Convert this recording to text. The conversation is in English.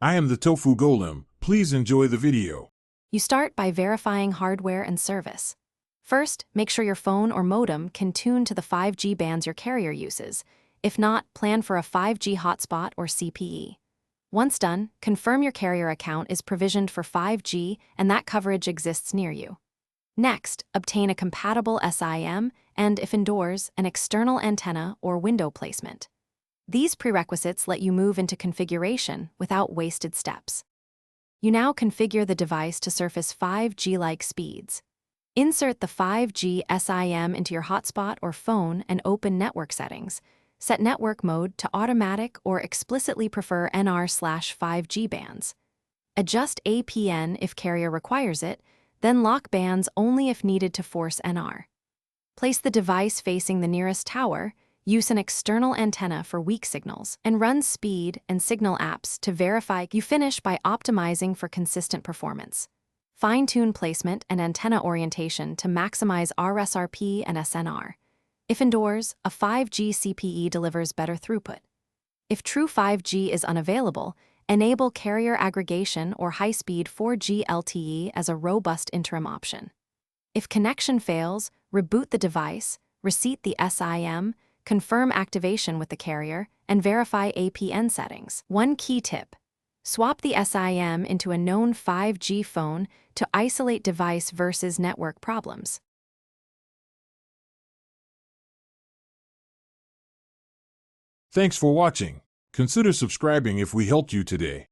I am the Tofu Golem. Please enjoy the video. You start by verifying hardware and service. First, make sure your phone or modem can tune to the 5G bands your carrier uses. If not, plan for a 5G hotspot or CPE. Once done, confirm your carrier account is provisioned for 5G and that coverage exists near you. Next, obtain a compatible SIM and, if indoors, an external antenna or window placement. These prerequisites let you move into configuration without wasted steps. You now configure the device to surface 5G-like speeds. Insert the 5G SIM into your hotspot or phone and open network settings. Set network mode to automatic or explicitly prefer NR/5G bands. Adjust APN if carrier requires it, then lock bands only if needed to force NR. Place the device facing the nearest tower, use an external antenna for weak signals, and run speed and signal apps to verify. You finish by optimizing for consistent performance. Fine-tune placement and antenna orientation to maximize RSRP and SNR. If indoors, a 5G CPE delivers better throughput. If true 5G is unavailable, enable carrier aggregation or high-speed 4G LTE as a robust interim option. If connection fails, reboot the device, reset the SIM, confirm activation with the carrier, and verify APN settings. One key tip: swap the SIM into a known 5G phone to isolate device versus network problems. Thanks for watching. Consider subscribing if we helped you today.